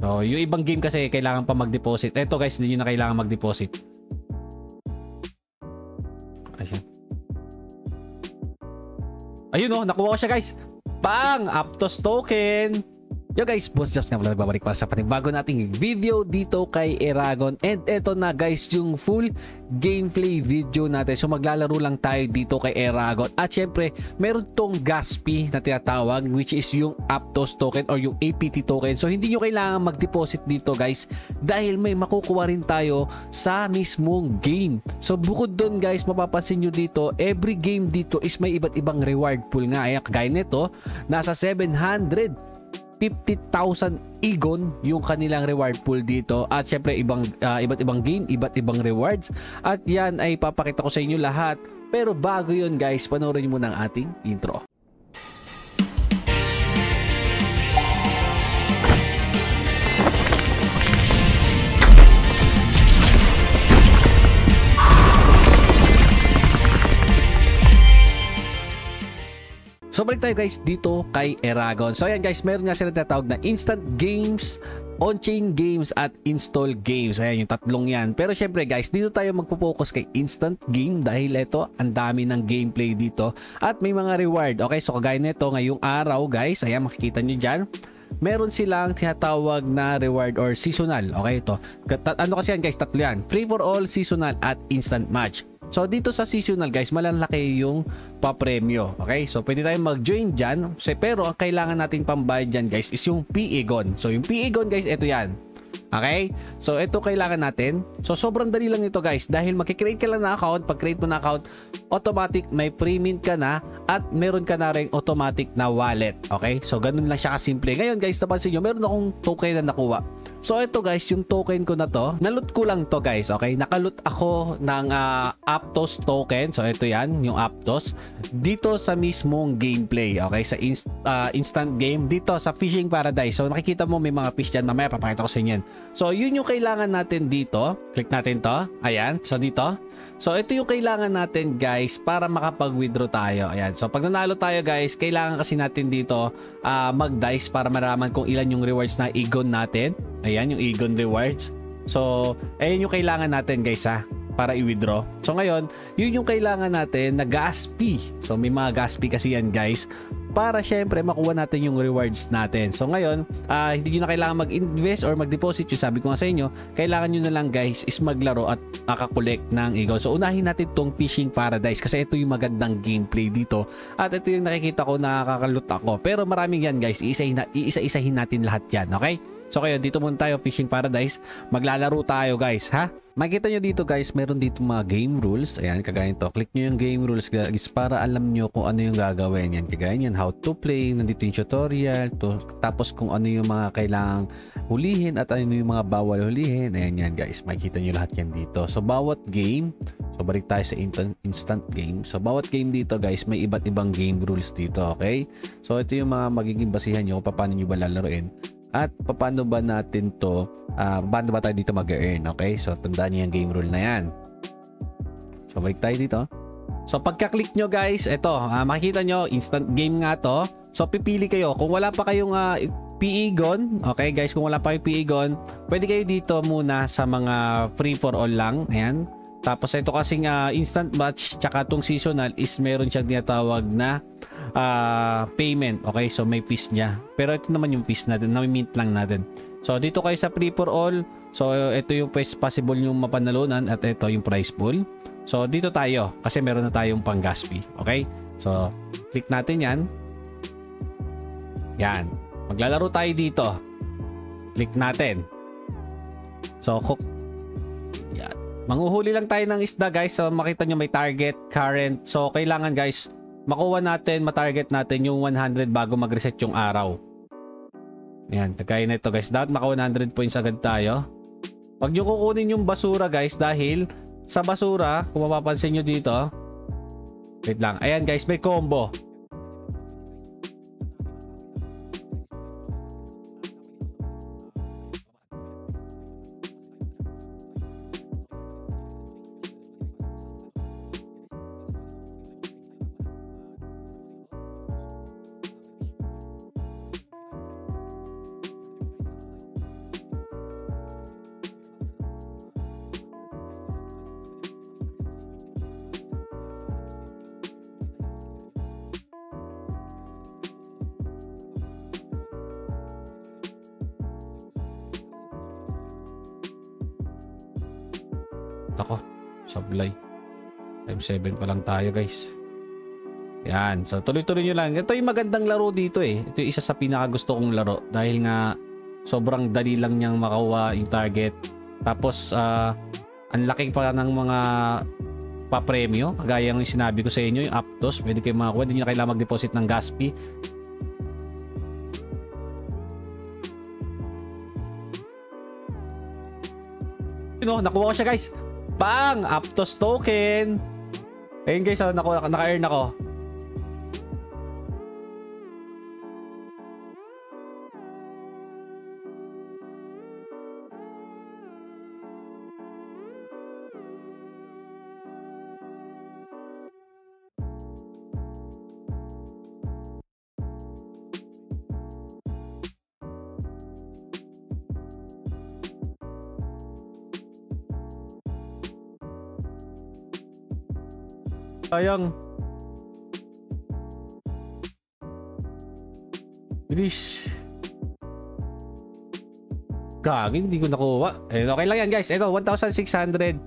So, yung ibang game kasi kailangan pa mag-deposit. Ito guys, hindi nyo na kailangan mag-deposit. Ayun. Ayun oh, nakuha ko siya guys. Bang! Aptos token. Yo guys, Boss Jobs nga pala nagbabalik para sa panibago nating video dito kay Eragon. And eto na guys yung full gameplay video natin. So maglalaro lang tayo dito kay Eragon. At syempre, meron tong Gaspi na tinatawag, which is yung Aptos token or yung APT token. So hindi nyo kailangan mag-deposit dito guys, dahil may makukuha rin tayo sa mismong game. So bukod dun guys, mapapansin nyo dito, every game dito is may iba't ibang reward pool nga. Ayan, kagaya nito, nasa 750,000 Egon yung kanilang reward pool dito. At syempre iba't ibang game, iba't ibang rewards. At yan ay papakita ko sa inyo lahat. Pero bago yun guys, panoorin nyo muna ang ating intro. So balik tayo guys dito kay Eragon. So ayan guys, meron nga sila tinatawag na instant games, on-chain games at install games. Ayan yung tatlong yan. Pero syempre guys, dito tayo magpo-focus kay instant game dahil ito ang dami ng gameplay dito at may mga reward. Okay, so kagaya nito ngayong araw guys, ayan makikita nyo dyan, meron silang tinatawag na reward or seasonal. Okay, ito. Ano kasi yan guys, tatlo yan. Free for all, seasonal at instant match. So dito sa seasonal guys, malalaki yung pa-premyo. Okay? So pwede tayong mag-join dyan. Pero ang kailangan nating pambayad dyan guys is yung P-Egon. So yung P-Egon guys, ito yan. Okay? So ito kailangan natin. So sobrang dali lang ito guys. Dahil makikreate ka lang na account. Pag create mo na account, automatic may pre-mint ka na. At meron ka na rin automatic na wallet. Okay? So ganun lang siya kasimple. Ngayon guys, napansin nyo, meron akong token na nakuha. So ito guys, yung token ko na to, naloot ko lang to guys, okay? Nakaloot ako ng Aptos token. So ito yan, yung Aptos. Dito sa mismong gameplay, okay? Sa instant game, dito sa Fishing Paradise. So nakikita mo may mga fish dyan. Mamaya papakita ko sa inyo yan. So yun yung kailangan natin dito. Click natin to. Ayan, so dito. So ito yung kailangan natin guys para makapag-withdraw tayo. Ayan. So pag nanalo tayo guys, kailangan kasi natin dito mag-dice para maraman kung ilan yung rewards na Egon natin. Ayan yung Egon rewards. So ayun yung kailangan natin guys para i-withdraw. So ngayon, yun yung kailangan natin na Gaspi. So may mga Gaspi kasi yan guys, para syempre makuha natin yung rewards natin. So ngayon, hindi nyo na kailangan mag-invest or mag-deposit. Yung sabi ko nga sa inyo, kailangan nyo na lang guys is maglaro at makakolect ng Egon. So unahin natin tong Fishing Paradise kasi ito yung magandang gameplay dito. At ito yung nakikita ko, nakakalut ako. Pero maraming yan guys, iisa-isahin natin lahat yan. Okay? So kaya dito muna tayo, Fishing Paradise. Maglalaro tayo guys, ha? Makikita nyo dito guys, meron dito mga game rules. Ayan, kagaya nito. Click nyo yung game rules guys para alam nyo kung ano yung gagawin. Yan, kagaya yan, how to play. Nandito yung tutorial. Tapos kung ano yung mga kailangang hulihin at ano yung mga bawal hulihin. Ayan yan guys, makikita nyo lahat yan dito. So bawat game, so balik tayo sa instant game. So bawat game dito guys, may iba't ibang game rules dito, okay? So ito yung mga magiging basihan nyo kung paano nyo ba lalaroin. At paano ba natin to, paano ba tayo dito mag-earn, okay? So, tandaan nyo yung game rule na yan. So, balik tayo dito. So, pagka-click nyo guys, ito, makikita nyo, instant game nga to. So, pipili kayo. Kung wala pa kayong P-Egon, okay guys, kung wala pa kayong P-Egon, pwede kayo dito muna sa mga free for all lang. Ayan. Tapos, ito kasing instant match, tsaka itong seasonal is meron siyang tinatawag na payment. Okay, so may fees niya. Pero ito naman yung fees natin, na-mint lang natin. So dito kayo sa free for all. So ito yung possible yung mapanalunan at ito yung prize pool. So dito tayo kasi meron na tayong pang Gaspi. Okay? So click natin yan. Yan. Maglalaro tayo dito. Click natin. So yan. Manghuhuli lang tayo ng isda guys. So makita nyo may target, current. So kailangan guys makuha natin, matarget natin yung 100 bago mag-reset yung araw. Ayan, kagaya na ito guys. Dapat maka 100 points agad tayo. Huwag nyo kukunin yung basura guys dahil sa basura, kung mapapansin nyo dito, wait lang. Ayan guys, may combo. Ako, sablay. 5-7 pa lang tayo guys. Yan. So tuloy-tuloy nyo lang. Ito yung magandang laro dito eh. Ito yung isa sa pinakagusto kong laro. Dahil nga sobrang dali lang niyang makuha yung target. Tapos ang laki pa ng mga pa-premyo. Kagaya ng sinabi ko sa inyo, yung Aptos. Pwede kayo makakuha. Hindi nyo kailangan mag-deposit ng gas fee. Nakuha ko siya guys. Bang! Aptos token. Ayun guys, naka-earn ako. Sayang. Bilis. Gagi, hindi ko nakuha. Eh, okay lang yan guys. Ito, 1,657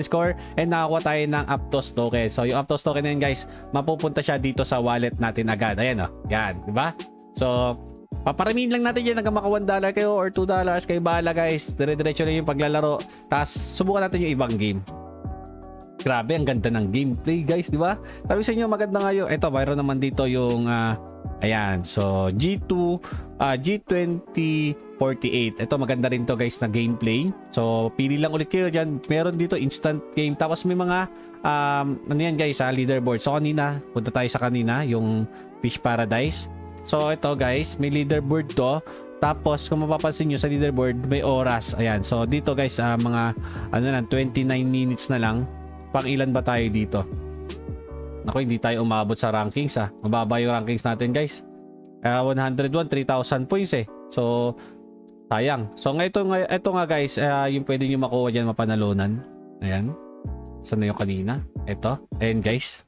score and nakakuha tayo ng Aptos token. So, yung Aptos token na yun guys, mapupunta siya dito sa wallet natin agad. Ayan o. Yan, diba? So, paparamihin lang natin yan hanggang maka $1 kayo or $2. Kayo bahala guys. Dire-diretso lang yung paglalaro. Tapos, subukan natin yung ibang game. Grabe, ang ganda ng gameplay guys, di ba? Sabi sa inyo, maganda nga yun. Ito, mayroon naman dito yung ayan, so G2048. Ito, maganda rin to guys na gameplay. So, pili lang ulit kayo dyan. Meron dito instant game. Tapos may mga ano yan guys, leaderboard. So, kanina, punta tayo sa kanina, yung Fish Paradise. So, ito guys, may leaderboard to. Tapos, kung mapapansin nyo sa leaderboard, may oras. Ayan, so dito guys, mga ano lang, 29 minutes na lang. Pang ilan ba tayo dito? Naku, hindi tayo umabot sa rankings Mababa yung rankings natin guys. 101, 3,000 points eh. So, sayang. So, ito nga guys, yung pwede nyo makuha dyan mapanalunan. Ayan. Saan na yung kanina? Ito. Ayan guys.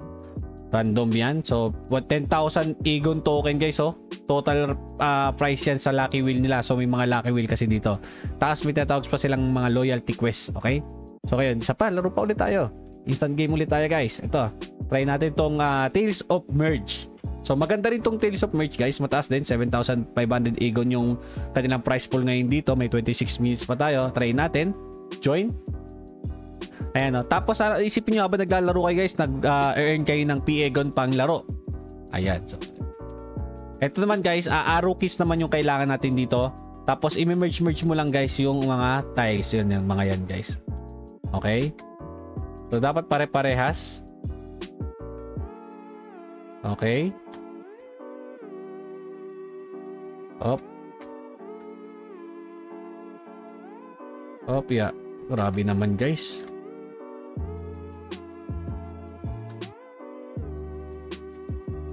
Random yan. So, 10,000 Aegon token guys oh. Total price yan sa Lucky Wheel nila. So, may mga Lucky Wheel kasi dito. Tapos may tatawag pa silang mga loyalty quest. Okay? So, kayo, isa pa. Laro pa ulit tayo. Instant game ulit tayo guys. Ito, try natin tong Tales of Merge. So maganda rin tong Tales of Merge guys. Mataas din, 7,500 Aegon yung kanilang price pool ngayon dito. May 26 minutes pa tayo. Try natin. Join. Ayan o. Tapos isipin nyo habang naglalaro kayo guys, nag-earn kayo ng P-Aegon pang laro. Ayan. So, ito naman guys, arrow keys naman yung kailangan natin dito. Tapos i-merge mo lang guys yung mga tiles. Yun yung mga yan guys. Okay. So, dapat pare-parehas. Okay. Op. Op, ya. Grabe naman, guys.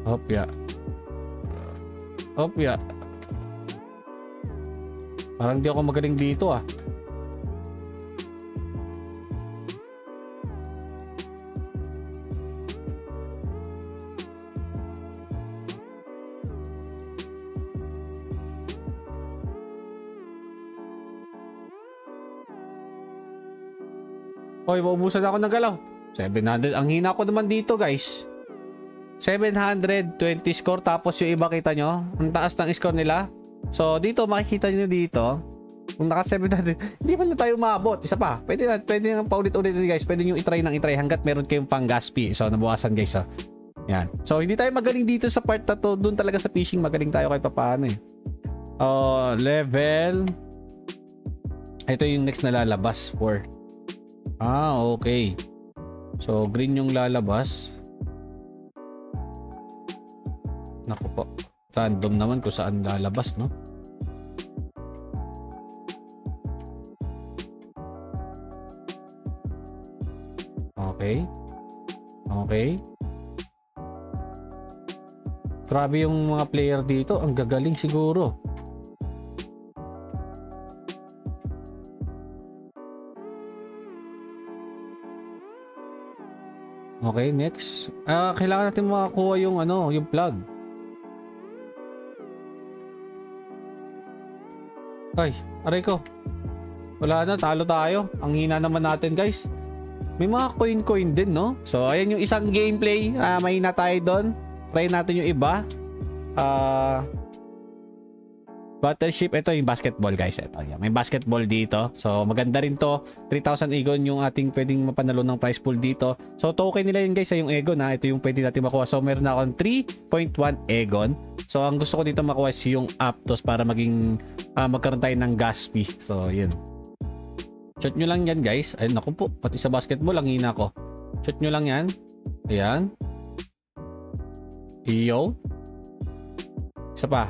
Op, ya. Op, ya. Parang di ako magaling dito, Hoy, maubusan ako ng galaw. 700. Ang hina ko naman dito, guys. 720 score. Tapos yung iba, kita nyo? Ang taas ng score nila. So, dito, makikita nyo dito. Kung naka 700, hindi pa na tayo maabot. Isa pa. Pwede na paulit-ulit guys. Pwede nyo itry hanggat meron kayong pang gas fee. So, nabukasan guys. Yan. So, hindi tayo magaling dito sa part na to. Doon talaga sa fishing, magaling tayo kahit papaano eh. Level. Ito yung next na lalabas. 4. Okay. So, green yung lalabas. Naku po. Random naman kung saan lalabas, no? Okay. Okay. Grabe yung mga player dito. Ang gagaling siguro. Okay, next. Kailangan natin makakuha yung yung plug. Ay, aray ko. Wala na, talo tayo. Ang hina naman natin, guys. May mga coin din, no? So, ayan yung isang gameplay. May na tayo doon. Try natin yung iba. Battleship, ito yung basketball guys. Ito, yeah. May basketball dito. So maganda rin to. 3,000 Egon yung ating pwedeng mapanalo ng prize pool dito. So token nila yun guys sa yung Egon ha. Ito yung pwede natin makuha. So meron na akong 3.1 Egon. So ang gusto ko dito makuha is yung Aptos para maging magkaroon tayo ng Gaspi. So yun. Shoot nyo lang yan guys. Ayun naku po. Pati sa basketball ang hina ko. Shoot nyo lang yan. Ayan. Yo. Isa pa.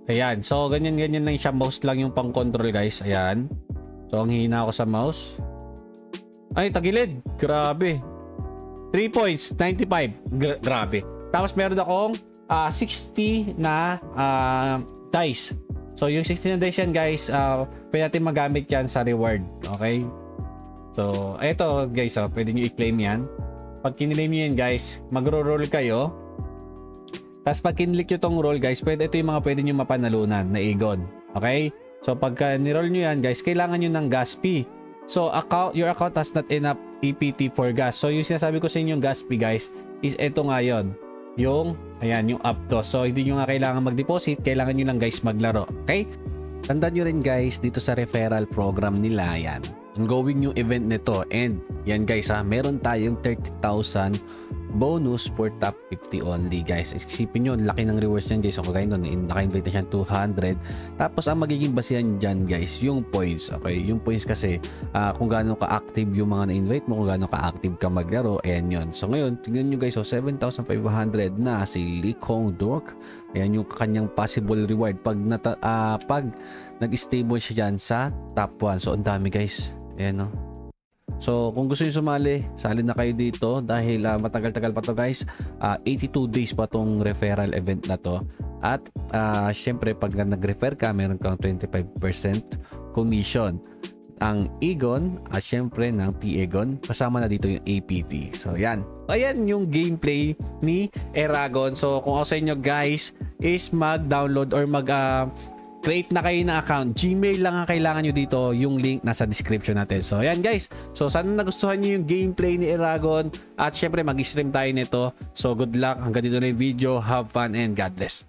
Ayan. So, ganyan-ganyan lang siya. Mouse lang yung pang-control, guys. Ayan. So, ang hina ako sa mouse. Ay, tagilid. Grabe. 3 points. 95. Grabe. Tapos, meron akong 60 na dice. So, yung 60 na dice yan, guys, pwede natin magamit yan sa reward. Okay? So, eto, guys, pwede nyo i-claim yan. Pag kinilaim nyo yan, guys, magro-roll kayo. Tapos pag kinlik nyo tong roll guys, ito yung mga pwede nyo mapanalunan na Egon. Okay? So pagka niroll nyo yan guys, kailangan nyo ng Gaspi. So your account has not enough EPT for gas. So yung sinasabi ko sa inyo Gaspi guys, is ito nga yun. Yung, ayan, yung Aptos. So hindi nyo nga kailangan mag-deposit, kailangan nyo lang guys maglaro. Okay? Tandaan nyo rin guys, dito sa referral program nila, yan. Ongoing yung event nito. And yan guys meron tayong 30,000 bonus for top 50 only guys. Isipin nyo, laki ng rewards nyan guys. So kagaya nun, naka-invite na siya 200. Tapos ang magiging basihan dyan guys, yung points. Okay, yung points kasi kung gaano ka-active yung mga na-invite mo, kung gaano ka-active ka maglaro, ayan yun. So ngayon, tignan nyo guys, so 7,500 na si Lee Kong Dork. Ayan yung kanyang possible reward pag nag-stable siya dyan sa top 1. So ang dami guys. Ayan no. So kung gusto niyo sumali, sali na kayo dito dahil matagal-tagal pa to guys. 82 days pa tong referral event na to. At syempre pag nag-refer ka, meron kang 25% commission. Ang Egon at syempre ng P-Egon, kasama na dito yung APT. So yan. Ayan yung gameplay ni Eragon. So kung ako sa inyo guys is mag-download or create na kayo ng account, Gmail lang ang kailangan nyo dito. Yung link nasa description natin. So ayan guys. So sana nagustuhan nyo yung gameplay ni Eragon. At syempre mag-stream tayo nito. So good luck. Hanggang dito na yung video. Have fun and God bless.